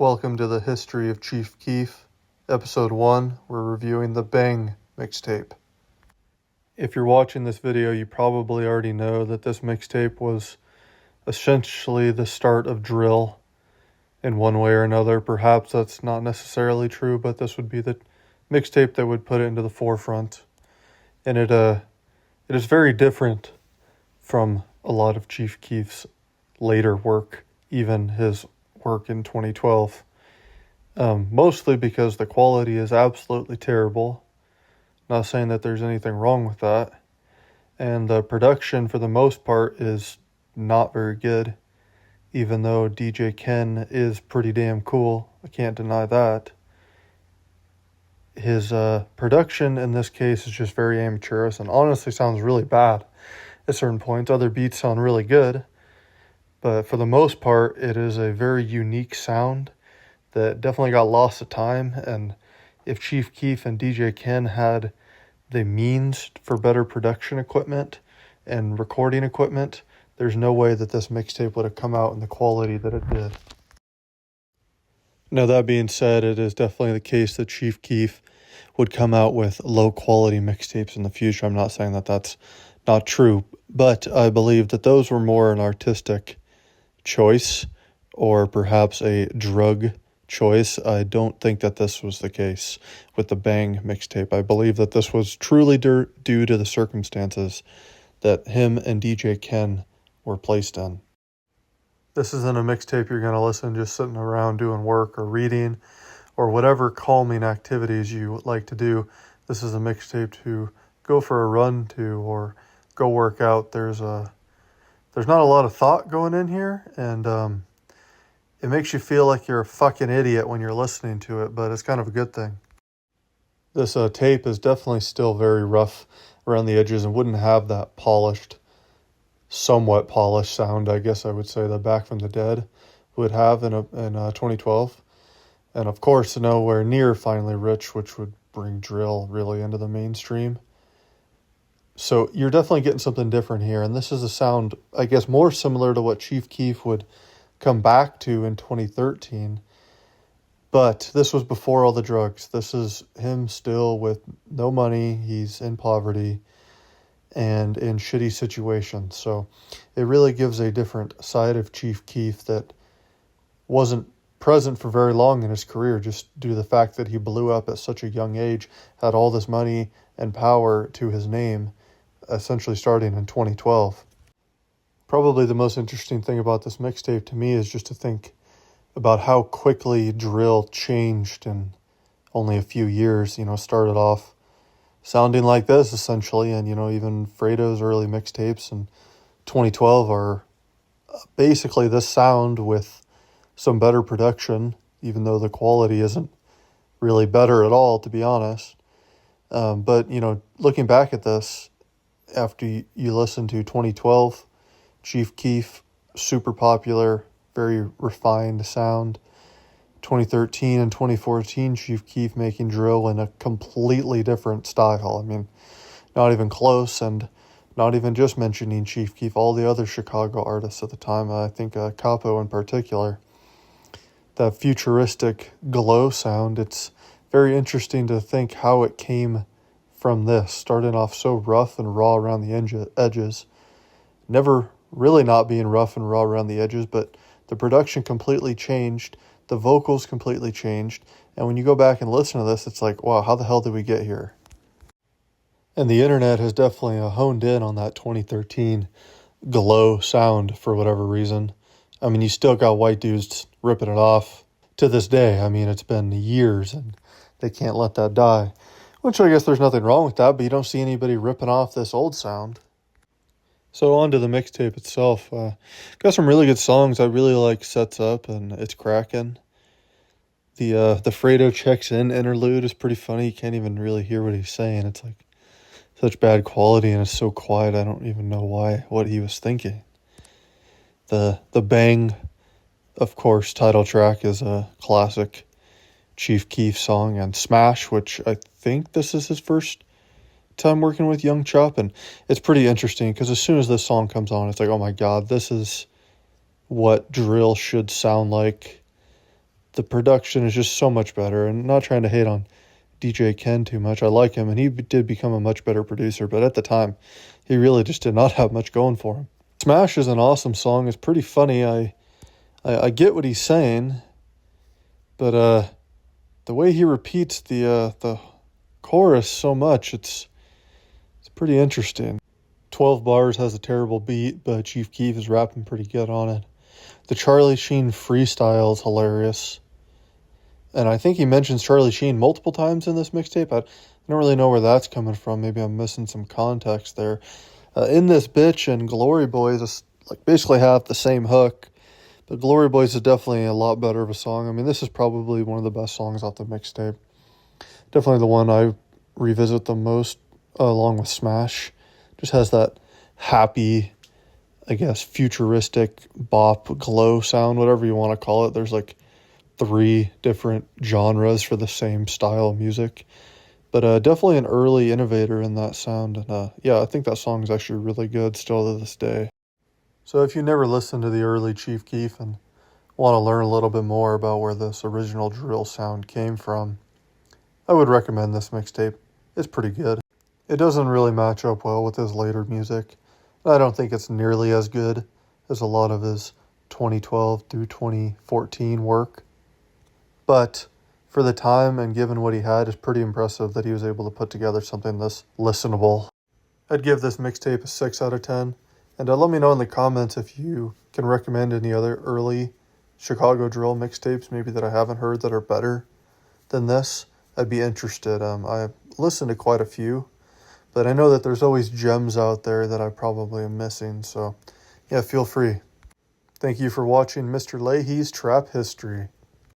Welcome to the history of Chief Keef. Episode 1, we're reviewing the Bang mixtape. If you're watching this video, you probably already know that this mixtape was essentially the start of drill in one way or another. Perhaps that's not necessarily true, but this would be the mixtape that would put it into the forefront. And it is very different from a lot of Chief Keef's later work, even his work in 2012. Mostly because the quality is absolutely terrible. Not saying that there's anything wrong with that. And the production, for the most part, is not very good. Even though DJ Ken is pretty damn cool. I can't deny that. His production in this case is just very amateurish and honestly sounds really bad at certain points. Other beats sound really good. But for the most part, it is a very unique sound that definitely got lost to time. And if Chief Keef and DJ Ken had the means for better production equipment and recording equipment, there's no way that this mixtape would have come out in the quality that it did. Now, that being said, it is definitely the case that Chief Keef would come out with low-quality mixtapes in the future. I'm not saying that that's not true, but I believe that those were more an artistic choice or perhaps a drug choice. I don't think that this was the case with the Bang mixtape. I believe that this was truly due to the circumstances that him and DJ Ken were placed in. This isn't a mixtape you're going to listen just sitting around doing work or reading or whatever calming activities you like to do. This is a mixtape to go for a run to or go work out. There's not a lot of thought going in here, and it makes you feel like you're a fucking idiot when you're listening to it, but it's kind of a good thing. This tape is definitely still very rough around the edges and wouldn't have that somewhat polished sound, I guess I would say, that Back from the Dead would have in 2012. And of course, nowhere near Finally Rich, which would bring drill really into the mainstream. So you're definitely getting something different here. And this is a sound, I guess, more similar to what Chief Keef would come back to in 2013. But this was before all the drugs. This is him still with no money. He's in poverty and in shitty situations. So it really gives a different side of Chief Keef that wasn't present for very long in his career, just due to the fact that he blew up at such a young age, had all this money and power to his name, essentially starting in 2012. Probably the most interesting thing about this mixtape to me is just to think about how quickly drill changed in only a few years. Started off sounding like this essentially, and even Fredo's early mixtapes in 2012 are basically this sound with some better production, even though the quality isn't really better at all, to be honest. But looking back at this, after you listen to 2012, Chief Keef, super popular, very refined sound. 2013 and 2014, Chief Keef making drill in a completely different style. I mean, not even close, and not even just mentioning Chief Keef, all the other Chicago artists at the time, I think Capo in particular. That futuristic glow sound, it's very interesting to think how it came from this, starting off so rough and raw around the edges. Never really not being rough and raw around the edges, but the production completely changed, the vocals completely changed, and when you go back and listen to this, it's like, wow, how the hell did we get here? And the internet has definitely honed in on that 2013 glow sound for whatever reason. I mean, you still got white dudes ripping it off to this day. I mean, it's been years, and they can't let that die. Which I guess there's nothing wrong with that, but you don't see anybody ripping off this old sound. So on to the mixtape itself. Got some really good songs. I really like Sets Up and It's Crackin'. The Fredo Checks In interlude is pretty funny. You can't even really hear what he's saying. It's like such bad quality and it's so quiet. I don't even know what he was thinking. The Bang, of course, title track is a classic Chief Keef song, and Smash, which I think this is his first time working with Young Chop, and it's pretty interesting because as soon as this song comes on, it's like, oh my god, this is what drill should sound like the production is just so much better. And not trying to hate on DJ Ken too much. I like him, and he did become a much better producer, but at the time, he really just did not have much going for him. Smash is an awesome song. It's pretty funny. I get what he's saying, but the way he repeats the chorus so much, it's pretty interesting. 12 Bars has a terrible beat, but Chief Keef is rapping pretty good on it. The Charlie Sheen freestyle is hilarious. And I think he mentions Charlie Sheen multiple times in this mixtape. I don't really know where that's coming from. Maybe I'm missing some context there. In this bitch and Glory Boys, it's like basically have the same hook. But Glory Boys is definitely a lot better of a song. I mean, this is probably one of the best songs off the mixtape. Definitely the one I revisit the most, along with Smash. Just has that happy, I guess, futuristic bop glow sound, whatever you want to call it. There's like 3 different genres for the same style of music. But definitely an early innovator in that sound. And yeah, I think that song is actually really good still to this day. So if you never listened to the early Chief Keef and want to learn a little bit more about where this original drill sound came from, I would recommend this mixtape. It's pretty good. It doesn't really match up well with his later music. I don't think it's nearly as good as a lot of his 2012 through 2014 work. But for the time and given what he had, it's pretty impressive that he was able to put together something this listenable. I'd give this mixtape a 6 out of 10. And let me know in the comments if you can recommend any other early Chicago drill mixtapes, maybe that I haven't heard that are better than this. I'd be interested. I've listened to quite a few, but I know that there's always gems out there that I probably am missing. So yeah, feel free. Thank you for watching Mr. Leahy's Trap History.